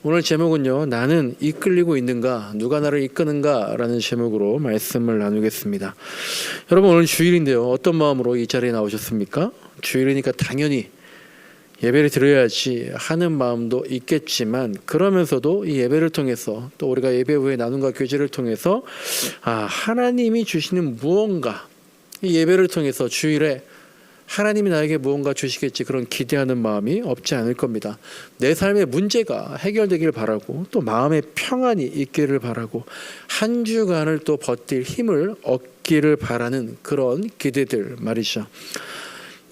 오늘 제목은요, 나는 이끌리고 있는가, 누가 나를 이끄는가 라는 제목으로 말씀을 나누겠습니다. 여러분, 오늘 주일인데요, 어떤 마음으로 이 자리에 나오셨습니까? 주일이니까 당연히 예배를 드려야지 하는 마음도 있겠지만, 그러면서도 이 예배를 통해서, 또 우리가 예배 후에 나눔과 교제를 통해서 하나님이 주시는 무언가, 이 예배를 통해서 주일에 하나님이 나에게 무언가 주시겠지, 그런 기대하는 마음이 없지 않을 겁니다. 내 삶의 문제가 해결되길 바라고, 또 마음의 평안이 있기를 바라고, 한 주간을 또 버틸 힘을 얻기를 바라는 그런 기대들 말이죠.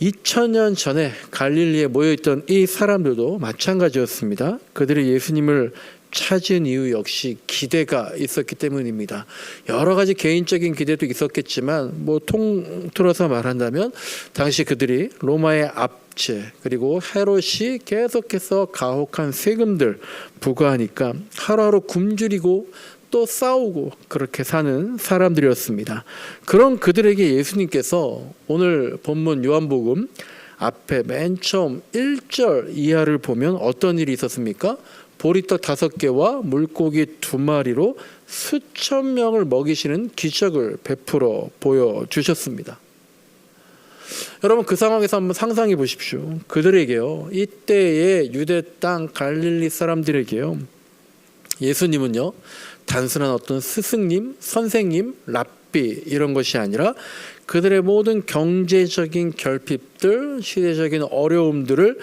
2000년 전에 갈릴리에 모여있던 이 사람들도 마찬가지였습니다. 그들이 예수님을 찾은 이유 역시 기대가 있었기 때문입니다. 여러 가지 개인적인 기대도 있었겠지만, 통틀어서 말한다면 당시 그들이 로마의 압제, 그리고 헤롯이 계속해서 가혹한 세금들 부과하니까 하루하루 굶주리고 또 싸우고 그렇게 사는 사람들이었습니다. 그런 그들에게 예수님께서 오늘 본문 요한복음 앞에 맨 처음 1절 이하를 보면 어떤 일이 있었습니까? 보리떡 5개와 물고기 2마리로 수천 명을 먹이시는 기적을 베풀어 보여주셨습니다. 여러분, 그 상황에서 한번 상상해 보십시오. 그들에게요, 이때의 유대 땅 갈릴리 사람들에게요, 예수님은요, 단순한 어떤 스승님, 선생님, 랍비 이런 것이 아니라 그들의 모든 경제적인 결핍들, 시대적인 어려움들을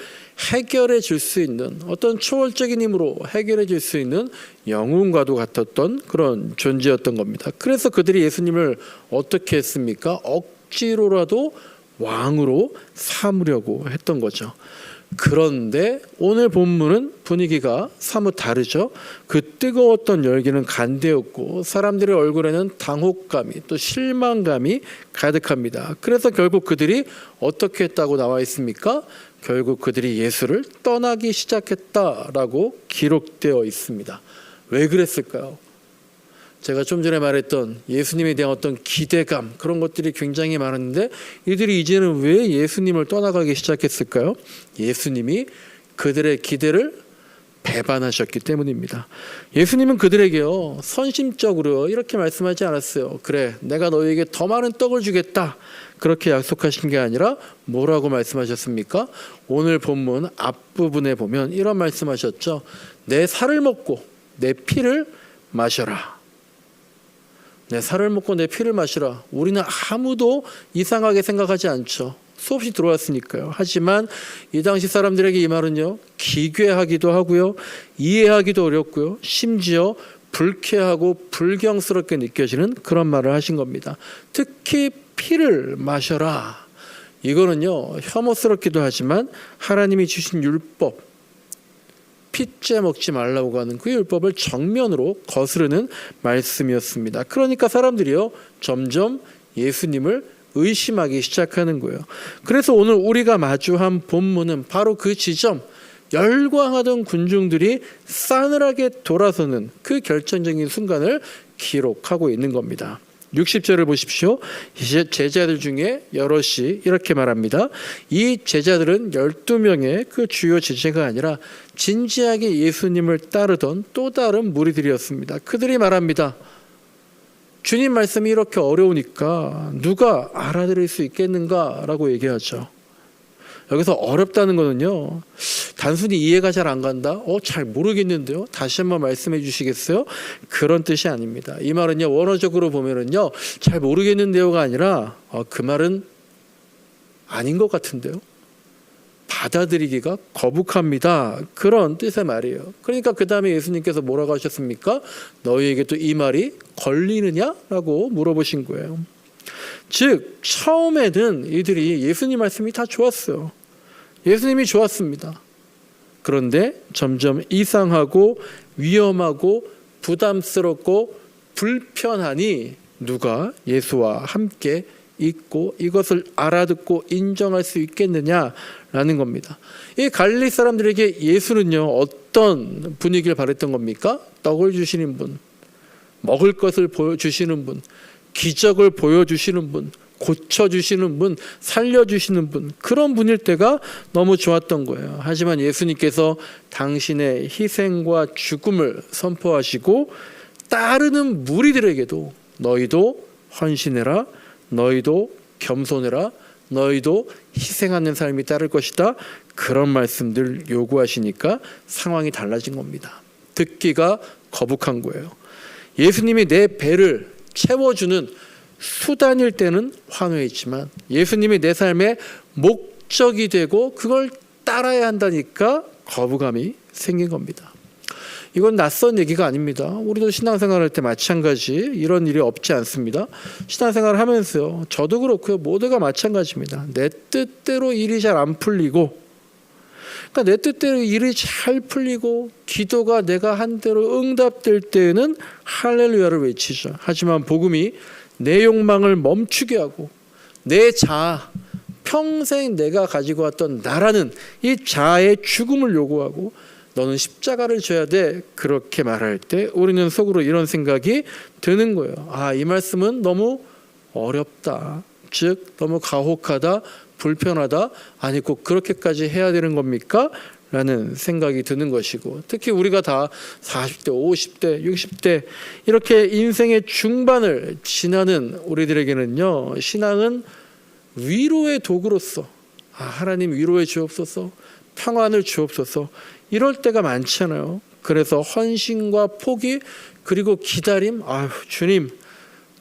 해결해 줄 수 있는, 어떤 초월적인 힘으로 해결해 줄 수 있는 영웅과도 같았던 그런 존재였던 겁니다. 그래서 그들이 예수님을 어떻게 했습니까? 억지로라도 왕으로 삼으려고 했던 거죠. 그런데 오늘 본문은 분위기가 사뭇 다르죠. 그 뜨거웠던 열기는 간대였고, 사람들의 얼굴에는 당혹감이, 또 실망감이 가득합니다. 그래서 결국 그들이 어떻게 했다고 나와 있습니까? 결국 그들이 예수를 떠나기 시작했다라고 기록되어 있습니다. 왜 그랬을까요? 제가 좀 전에 말했던 예수님에 대한 어떤 기대감, 그런 것들이 굉장히 많았는데, 이들이 이제는 왜 예수님을 떠나가기 시작했을까요? 예수님이 그들의 기대를 배반하셨기 때문입니다. 예수님은 그들에게요, 선심적으로 이렇게 말씀하지 않았어요. 그래, 내가 너희에게 더 많은 떡을 주겠다, 그렇게 약속하신 게 아니라 뭐라고 말씀하셨습니까? 오늘 본문 앞부분에 보면 이런 말씀하셨죠. 내 살을 먹고 내 피를 마셔라. 내 살을 먹고 내 피를 마시라. 우리는 아무도 이상하게 생각하지 않죠. 수없이 들어왔으니까요. 하지만 이 당시 사람들에게 이 말은요, 기괴하기도 하고요, 이해하기도 어렵고요, 심지어 불쾌하고 불경스럽게 느껴지는 그런 말을 하신 겁니다. 특히 피를 마셔라. 이거는요, 혐오스럽기도 하지만 하나님이 주신 율법, 피째 먹지 말라고 하는 그 율법을 정면으로 거스르는 말씀이었습니다. 그러니까 사람들이요, 점점 예수님을 의심하기 시작하는 거예요. 그래서 오늘 우리가 마주한 본문은 바로 그 지점, 열광하던 군중들이 싸늘하게 돌아서는 그 결정적인 순간을 기록하고 있는 겁니다. 60절을 보십시오. 제자들 중에 여럿이 이렇게 말합니다. 이 제자들은 12명의 그 주요 제자가 아니라 진지하게 예수님을 따르던 또 다른 무리들이었습니다. 그들이 말합니다. 주님 말씀이 이렇게 어려우니까 누가 알아들을 수 있겠는가 라고 얘기하죠. 여기서 어렵다는 거는요, 단순히 이해가 잘 안 간다? 잘 모르겠는데요? 다시 한번 말씀해 주시겠어요? 그런 뜻이 아닙니다. 이 말은요, 원어적으로 보면은요, 잘 모르겠는데요가 아니라 그 말은 아닌 것 같은데요? 받아들이기가 거북합니다. 그런 뜻의 말이에요. 그러니까 그 다음에 예수님께서 뭐라고 하셨습니까? 너희에게 또 이 말이 걸리느냐? 라고 물어보신 거예요. 즉, 처음에는 이들이 예수님 말씀이 다 좋았어요. 예수님이 좋았습니다. 그런데 점점 이상하고 위험하고 부담스럽고 불편하니 누가 예수와 함께 있고 이것을 알아듣고 인정할 수 있겠느냐라는 겁니다. 이 갈릴리 사람들에게 예수는요, 어떤 분위기를 바랬던 겁니까? 떡을 주시는 분, 먹을 것을 보여주시는 분, 기적을 보여주시는 분, 고쳐주시는 분, 살려주시는 분, 그런 분일 때가 너무 좋았던 거예요. 하지만 예수님께서 당신의 희생과 죽음을 선포하시고 따르는 무리들에게도 너희도 헌신해라, 너희도 겸손해라, 너희도 희생하는 삶이 따를 것이다, 그런 말씀들 요구하시니까 상황이 달라진 겁니다. 듣기가 거북한 거예요. 예수님이 내 배를 채워주는 수단일 때는 환호했지만 예수님이 내 삶의 목적이 되고 그걸 따라야 한다니까 거부감이 생긴 겁니다. 이건 낯선 얘기가 아닙니다. 우리도 신앙생활할 때 마찬가지 이런 일이 없지 않습니다. 신앙생활을 하면서요, 저도 그렇고요, 모두가 마찬가지입니다. 내 뜻대로 일이 잘 안 풀리고, 그러니까 내 뜻대로 일이 잘 풀리고 기도가 내가 한 대로 응답될 때에는 할렐루야를 외치죠. 하지만 복음이 내 욕망을 멈추게 하고 내 자아, 평생 내가 가지고 왔던 나라는 이 자아의 죽음을 요구하고 너는 십자가를 져야 돼, 그렇게 말할 때 우리는 속으로 이런 생각이 드는 거예요. 아, 이 말씀은 너무 어렵다, 즉 너무 가혹하다, 불편하다, 아니 꼭 그렇게까지 해야 되는 겁니까? 라는 생각이 드는 것이고, 특히 우리가 다 40대, 50대, 60대 이렇게 인생의 중반을 지나는 우리들에게는요, 신앙은 위로의 도구로서, 하나님 위로해 주옵소서, 평안을 주옵소서, 이럴 때가 많잖아요. 그래서 헌신과 포기, 그리고 기다림, 주님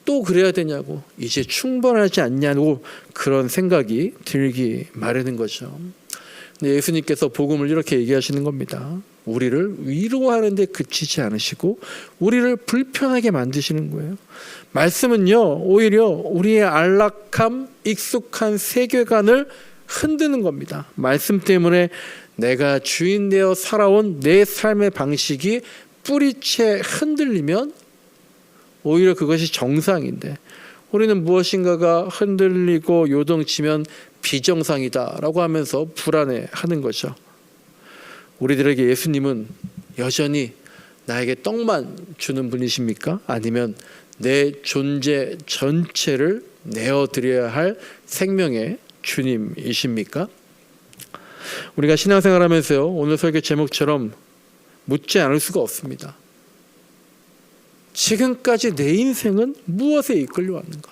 또 그래야 되냐고, 이제 충분하지 않냐고 그런 생각이 들기 마련인 거죠. 근데 예수님께서 복음을 이렇게 얘기하시는 겁니다. 우리를 위로하는 데 그치지 않으시고 우리를 불편하게 만드시는 거예요. 말씀은요, 오히려 우리의 안락함, 익숙한 세계관을 흔드는 겁니다. 말씀 때문에 내가 주인 되어 살아온 내 삶의 방식이 뿌리채 흔들리면 오히려 그것이 정상인데, 우리는 무엇인가가 흔들리고 요동치면 비정상이다라고 하면서 불안해하는 거죠. 우리들에게 예수님은 여전히 나에게 떡만 주는 분이십니까? 아니면 내 존재 전체를 내어드려야 할 생명의 주님이십니까? 우리가 신앙생활하면서요, 오늘 설교 제목처럼 묻지 않을 수가 없습니다. 지금까지 내 인생은 무엇에 이끌려 왔는가?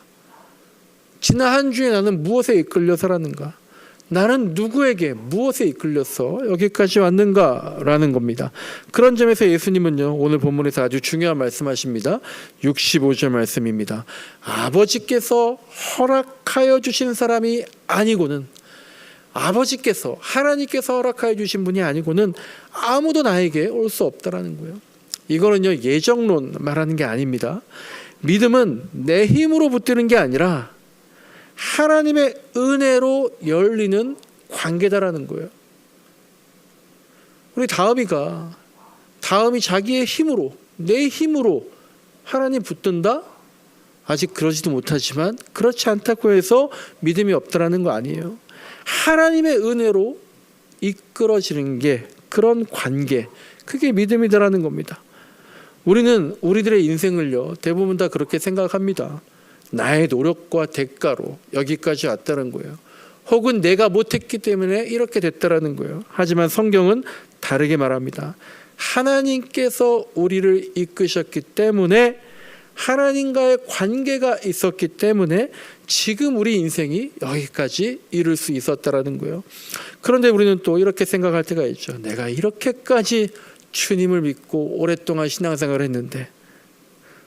지난 한 주에 나는 무엇에 이끌려 살았는가? 나는 누구에게 무엇에 이끌려서 여기까지 왔는가라는 겁니다. 그런 점에서 예수님은요, 오늘 본문에서 아주 중요한 말씀하십니다. 65절 말씀입니다. 아버지께서 허락하여 주신 사람이 아니고는, 아버지께서, 하나님께서 허락하여 주신 분이 아니고는 아무도 나에게 올 수 없다라는 거예요. 이거는요, 예정론 말하는 게 아닙니다. 믿음은 내 힘으로 붙드는 게 아니라 하나님의 은혜로 열리는 관계다라는 거예요. 우리 다음이 자기의 힘으로, 내 힘으로 하나님 붙든다? 아직 그러지도 못하지만 그렇지 않다고 해서 믿음이 없다라는 거 아니에요. 하나님의 은혜로 이끌어지는 게, 그런 관계, 그게 믿음이다라는 겁니다. 우리는 우리들의 인생을요, 대부분 다 그렇게 생각합니다. 나의 노력과 대가로 여기까지 왔다는 거예요. 혹은 내가 못했기 때문에 이렇게 됐다라는 거예요. 하지만 성경은 다르게 말합니다. 하나님께서 우리를 이끄셨기 때문에, 하나님과의 관계가 있었기 때문에 지금 우리 인생이 여기까지 이룰 수 있었다라는 거예요. 그런데 우리는 또 이렇게 생각할 때가 있죠. 내가 이렇게까지 주님을 믿고 오랫동안 신앙생활을 했는데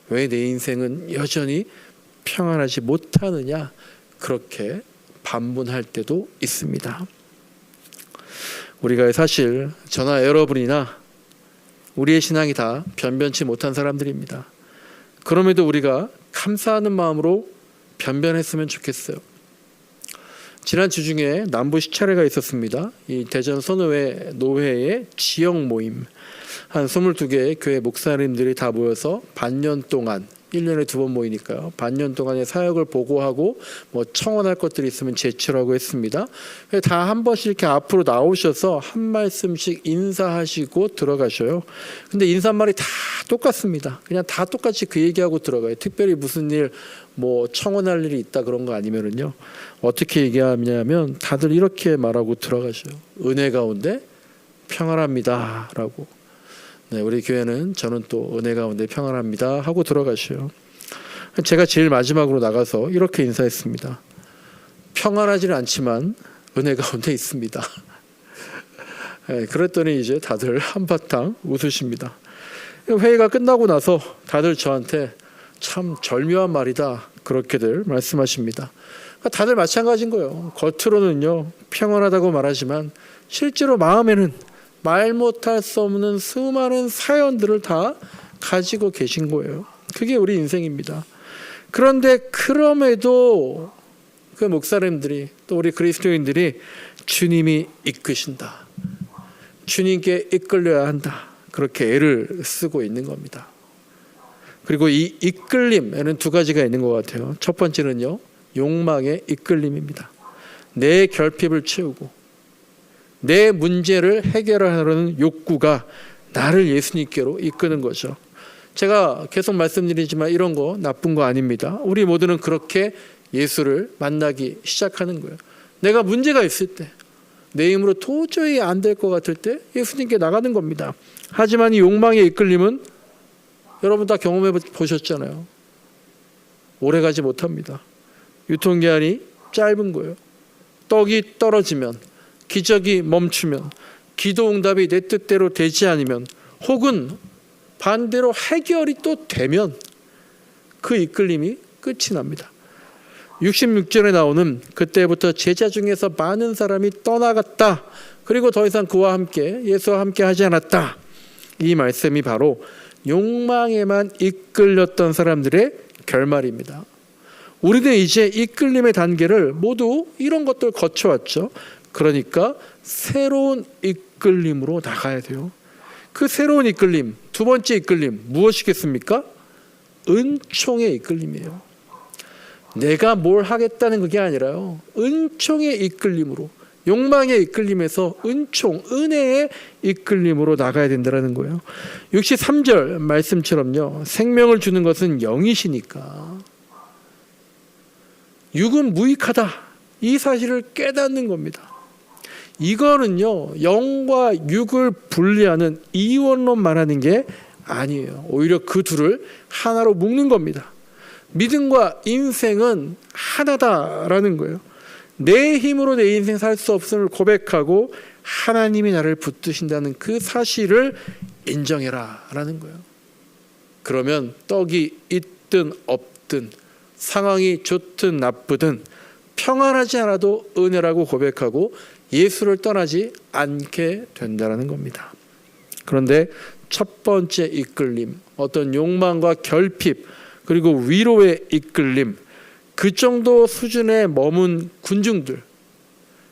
왜 내 인생은 여전히 평안하지 못하느냐, 그렇게 반문할 때도 있습니다. 우리가 사실 저나 여러분이나 우리의 신앙이 다 변변치 못한 사람들입니다. 그럼에도 우리가 감사하는 마음으로 변변했으면 좋겠어요. 지난 주 중에 남부 시차례가 있었습니다. 이 대전 선교회 노회의 지역 모임, 한 22개의 교회 목사님들이 다 모여서 반년 동안 1년에 2번 모이니까요. 반년 동안의 사역을 보고하고 뭐 청원할 것들이 있으면 제출하고 했습니다. 다 한 번씩 이렇게 앞으로 나오셔서 한 말씀씩 인사하시고 들어가셔요. 근데 인사말이 다 똑같습니다. 그냥 다 똑같이 그 얘기하고 들어가요. 특별히 무슨 일 뭐 청원할 일이 있다 그런 거 아니면은요. 어떻게 얘기하냐면 다들 이렇게 말하고 들어가셔요. 은혜 가운데 평안합니다라고. 네, 우리 교회는 저는 또 은혜 가운데 평안합니다 하고 들어가셔요. 제가 제일 마지막으로 나가서 이렇게 인사했습니다. 평안하지는 않지만 은혜 가운데 있습니다. 네, 그랬더니 이제 다들 한바탕 웃으십니다. 회의가 끝나고 나서 다들 저한테 참 절묘한 말이다 그렇게들 말씀하십니다. 다들 마찬가지인 거예요. 겉으로는요 평안하다고 말하지만 실제로 마음에는 말 못할 수 없는 수많은 사연들을 다 가지고 계신 거예요. 그게 우리 인생입니다. 그런데 그럼에도 그 목사님들이 또 우리 그리스도인들이 주님이 이끄신다, 주님께 이끌려야 한다 그렇게 애를 쓰고 있는 겁니다. 그리고 이 이끌림에는 두 가지가 있는 것 같아요. 첫 번째는요 욕망의 이끌림입니다. 내 결핍을 채우고 내 문제를 해결하려는 욕구가 나를 예수님께로 이끄는 거죠. 제가 계속 말씀드리지만 이런 거 나쁜 거 아닙니다. 우리 모두는 그렇게 예수를 만나기 시작하는 거예요. 내가 문제가 있을 때, 내 힘으로 도저히 안 될 것 같을 때 예수님께 나가는 겁니다. 하지만 이 욕망의 이끌림은 여러분 다 경험해 보셨잖아요. 오래가지 못합니다. 유통기한이 짧은 거예요. 떡이 떨어지면, 기적이 멈추면, 기도 응답이 내 뜻대로 되지 않으면, 혹은 반대로 해결이 또 되면 그 이끌림이 끝이 납니다. 66절에 나오는 그때부터 제자 중에서 많은 사람이 떠나갔다. 그리고 더 이상 그와 함께 예수와 함께 하지 않았다. 이 말씀이 바로 욕망에만 이끌렸던 사람들의 결말입니다. 우리는 이제 이끌림의 단계를 모두 이런 것들 거쳐왔죠. 그러니까 새로운 이끌림으로 나가야 돼요. 그 새로운 이끌림, 두 번째 이끌림 무엇이겠습니까? 은총의 이끌림이에요. 내가 뭘 하겠다는 그게 아니라요. 은총의 이끌림으로, 욕망의 이끌림에서 은총, 은혜의 이끌림으로 나가야 된다는 거예요. 63절 말씀처럼요. 생명을 주는 것은 영이시니까 육은 무익하다. 이 사실을 깨닫는 겁니다. 이거는요. 영과 육을 분리하는 이원론 말하는 게 아니에요. 오히려 그 둘을 하나로 묶는 겁니다. 믿음과 인생은 하나다라는 거예요. 내 힘으로 내 인생 살 수 없음을 고백하고 하나님이 나를 붙드신다는 그 사실을 인정해라 라는 거예요. 그러면 떡이 있든 없든 상황이 좋든 나쁘든 평안하지 않아도 은혜라고 고백하고 예수를 떠나지 않게 된다는 겁니다. 그런데 첫 번째 이끌림, 어떤 욕망과 결핍 그리고 위로의 이끌림, 그 정도 수준에 머문 군중들,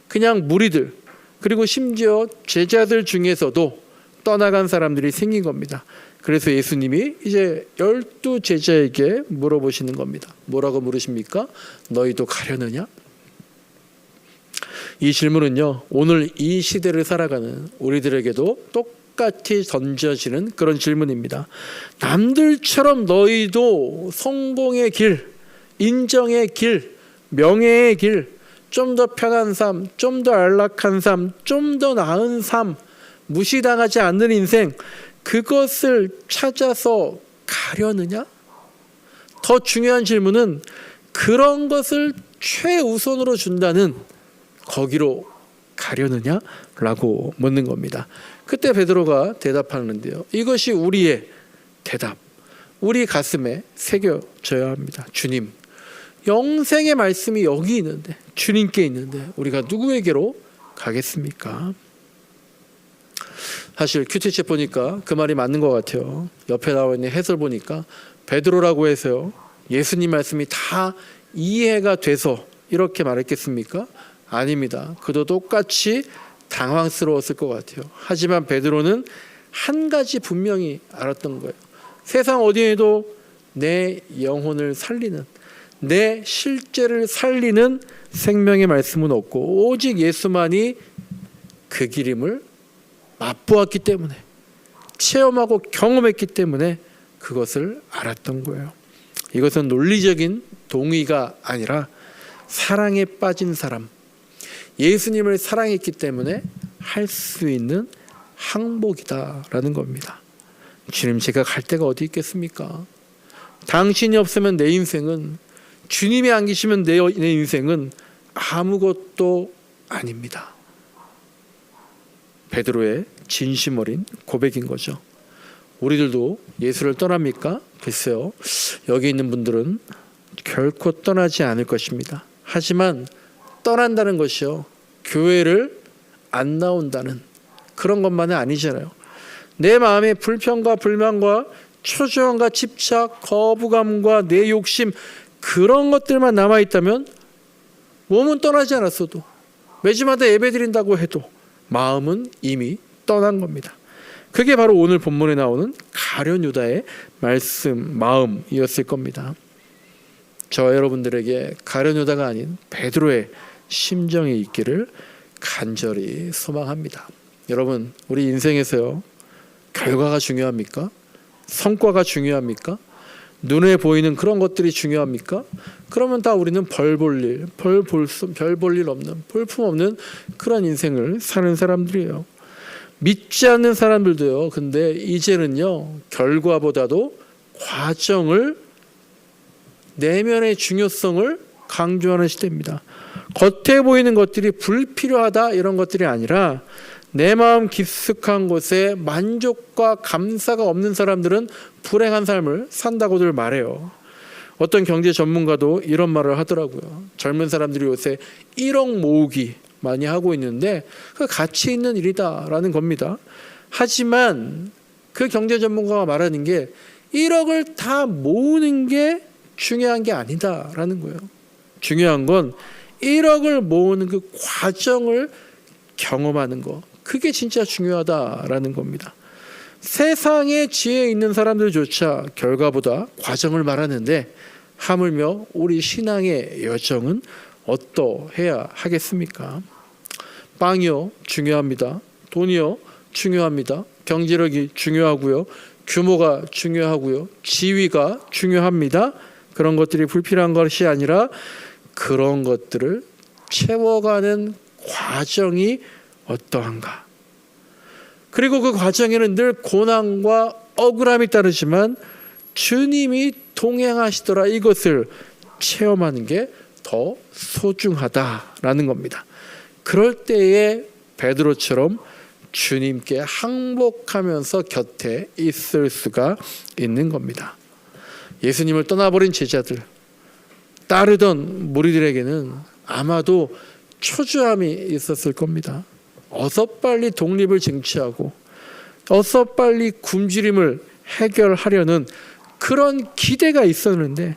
그냥 무리들, 그리고 심지어 제자들 중에서도 떠나간 사람들이 생긴 겁니다. 그래서 예수님이 이제 12 제자에게 물어보시는 겁니다. 뭐라고 물으십니까? 너희도 가려느냐? 이 질문은요, 오늘 이 시대를 살아가는 우리들에게도 똑같이 던져지는 그런 질문입니다. 남들처럼 너희도 성공의 길, 인정의 길, 명예의 길, 좀 더 편한 삶, 좀 더 안락한 삶, 좀 더 나은 삶, 무시당하지 않는 인생, 그것을 찾아서 가려느냐? 더 중요한 질문은 그런 것을 최우선으로 준다는 거기로 가려느냐라고 묻는 겁니다. 그때 베드로가 대답하는데요. 이것이 우리의 대답, 우리 가슴에 새겨져야 합니다. 주님, 영생의 말씀이 여기 있는데, 주님께 있는데 우리가 누구에게로 가겠습니까? 사실 큐티체 보니까 그 말이 맞는 것 같아요. 옆에 나와 있는 해설 보니까 베드로라고 해서요, 예수님 말씀이 다 이해가 돼서 이렇게 말했겠습니까? 아닙니다. 그도 똑같이 당황스러웠을 것 같아요. 하지만 베드로는 한 가지 분명히 알았던 거예요. 세상 어디에도 내 영혼을 살리는, 내 실제를 살리는 생명의 말씀은 없고 오직 예수만이 그 길임을 맛보았기 때문에, 체험하고 경험했기 때문에 그것을 알았던 거예요. 이것은 논리적인 동의가 아니라 사랑에 빠진 사람, 예수님을 사랑했기 때문에 할 수 있는 항복이다라는 겁니다. 주님, 제가 갈 데가 어디 있겠습니까? 당신이 없으면 내 인생은, 주님이 안 계시면 내 인생은 아무것도 아닙니다. 베드로의 진심 어린 고백인 거죠. 우리들도 예수를 떠납니까? 글쎄요, 여기 있는 분들은 결코 떠나지 않을 것입니다. 하지만 떠난다는 것이요, 교회를 안 나온다는 그런 것만은 아니잖아요. 내 마음에 불평과 불만과 초조함과 집착, 거부감과 내 욕심, 그런 것들만 남아있다면 몸은 떠나지 않았어도, 매주마다 예배드린다고 해도 마음은 이미 떠난 겁니다. 그게 바로 오늘 본문에 나오는 가룟 유다의 말씀, 마음이었을 겁니다. 저 여러분들에게 가룟 유다가 아닌 베드로의 심정이 있기를 간절히 소망합니다. 여러분, 우리 인생에서요, 결과가 중요합니까? 성과가 중요합니까? 눈에 보이는 그런 것들이 중요합니까? 그러면 다 우리는 별 볼 일 없는, 볼품 없는 그런 인생을 사는 사람들이에요. 믿지 않는 사람들도요, 근데 이제는요, 결과보다도 과정을, 내면의 중요성을 강조하는 시대입니다. 겉에 보이는 것들이 불필요하다 이런 것들이 아니라 내 마음 깊숙한 곳에 만족과 감사가 없는 사람들은 불행한 삶을 산다고들 말해요. 어떤 경제 전문가도 이런 말을 하더라고요. 젊은 사람들이 요새 1억 모으기 많이 하고 있는데 그 가치 있는 일이다라는 겁니다. 하지만 그 경제 전문가가 말하는 게 1억을 다 모으는 게 중요한 게 아니다라는 거예요. 중요한 건 1억을 모으는 그 과정을 경험하는 거, 그게 진짜 중요하다라는 겁니다. 세상에 지혜 있는 사람들조차 결과보다 과정을 말하는데 하물며 우리 신앙의 여정은 어떠해야 하겠습니까? 빵이요, 중요합니다. 돈이요, 중요합니다. 경제력이 중요하고요. 규모가 중요하고요. 지위가 중요합니다. 그런 것들이 불필요한 것이 아니라 그런 것들을 채워가는 과정이 어떠한가. 그리고 그 과정에는 늘 고난과 억울함이 따르지만 주님이 동행하시더라, 이것을 체험하는 게 더 소중하다라는 겁니다. 그럴 때에 베드로처럼 주님께 항복하면서 곁에 있을 수가 있는 겁니다. 예수님을 떠나버린 제자들, 따르던 무리들에게는 아마도 초조함이 있었을 겁니다. 어서 빨리 독립을 쟁취하고 어서 빨리 굶주림을 해결하려는 그런 기대가 있었는데,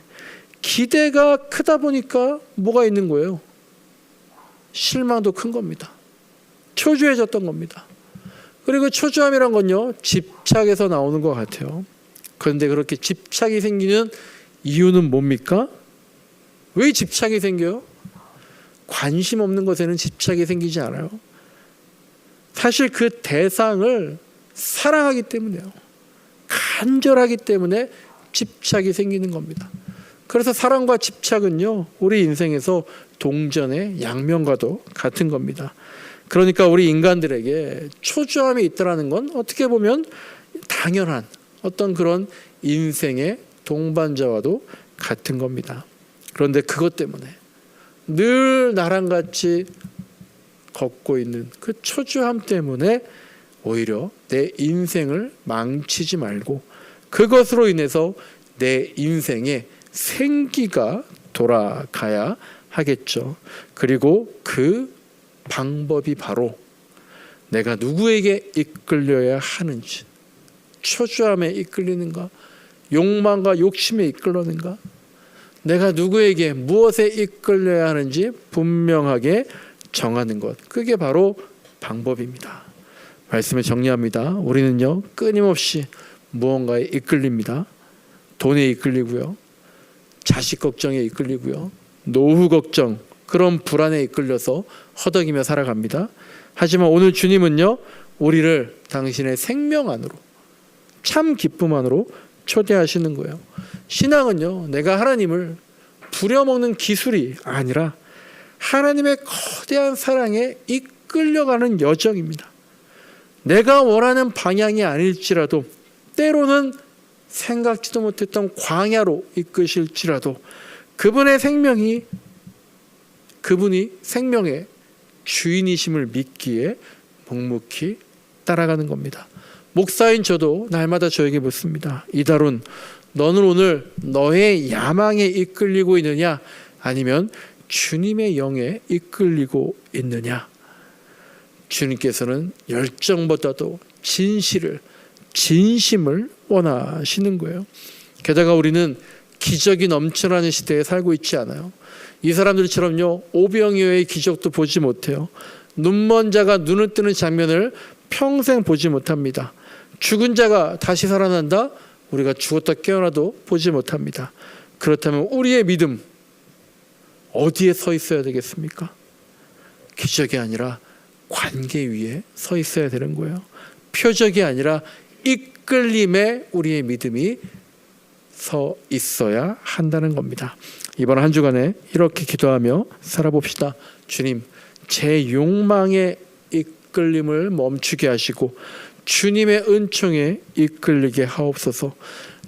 기대가 크다 보니까 뭐가 있는 거예요? 실망도 큰 겁니다. 초조해졌던 겁니다. 그리고 초조함이란 건요, 집착에서 나오는 것 같아요. 그런데 그렇게 집착이 생기는 이유는 뭡니까? 왜 집착이 생겨요? 관심 없는 것에는 집착이 생기지 않아요. 사실 그 대상을 사랑하기 때문에요. 간절하기 때문에 집착이 생기는 겁니다. 그래서 사랑과 집착은요, 우리 인생에서 동전의 양면과도 같은 겁니다. 그러니까 우리 인간들에게 초조함이 있다는 건 어떻게 보면 당연한 어떤 그런 인생의 동반자와도 같은 겁니다. 그런데 그것 때문에 늘 나랑 같이 걷고 있는 그 초조함 때문에 오히려 내 인생을 망치지 말고 그것으로 인해서 내 인생에 생기가 돌아가야 하겠죠. 그리고 그 방법이 바로 내가 누구에게 이끌려야 하는지, 초조함에 이끌리는가, 욕망과 욕심에 이끌리는가, 내가 누구에게 무엇에 이끌려야 하는지 분명하게 정하는 것, 그게 바로 방법입니다. 말씀을 정리합니다. 우리는요, 끊임없이 무언가에 이끌립니다. 돈에 이끌리고요. 자식 걱정에 이끌리고요. 노후 걱정, 그런 불안에 이끌려서 허덕이며 살아갑니다. 하지만 오늘 주님은요, 우리를 당신의 생명 안으로, 참 기쁨 안으로 초대하시는 거예요. 신앙은요, 내가 하나님을 부려먹는 기술이 아니라 하나님의 거대한 사랑에 이끌려가는 여정입니다. 내가 원하는 방향이 아닐지라도, 때로는 생각지도 못했던 광야로 이끄실지라도 그분이 생명의 주인이심을 믿기에 묵묵히 따라가는 겁니다. 목사인 저도 날마다 저에게 묻습니다. 이다룬, 너는 오늘 너의 야망에 이끌리고 있느냐, 아니면 주님의 영에 이끌리고 있느냐? 주님께서는 열정보다도 진심을 원하시는 거예요. 게다가 우리는 기적이 넘쳐나는 시대에 살고 있지 않아요. 이 사람들처럼요, 오병이어의 기적도 보지 못해요. 눈먼 자가 눈을 뜨는 장면을 평생 보지 못합니다. 죽은 자가 다시 살아난다? 우리가 죽었다 깨어나도 보지 못합니다. 그렇다면 우리의 믿음 어디에 서 있어야 되겠습니까? 기적이 아니라 관계 위에 서 있어야 되는 거예요. 표적이 아니라 이끌림에 우리의 믿음이 서 있어야 한다는 겁니다. 이번 한 주간에 이렇게 기도하며 살아봅시다. 주님, 제 욕망의 이끌림을 멈추게 하시고 주님의 은총에 이끌리게 하옵소서.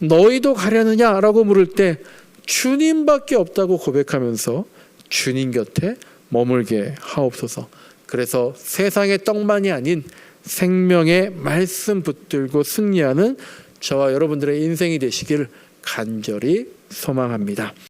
너희도 가려느냐라고 물을 때 주님밖에 없다고 고백하면서 주님 곁에 머물게 하옵소서. 그래서 세상의 떡만이 아닌 생명의 말씀 붙들고 승리하는 저와 여러분들의 인생이 되시길 간절히 소망합니다.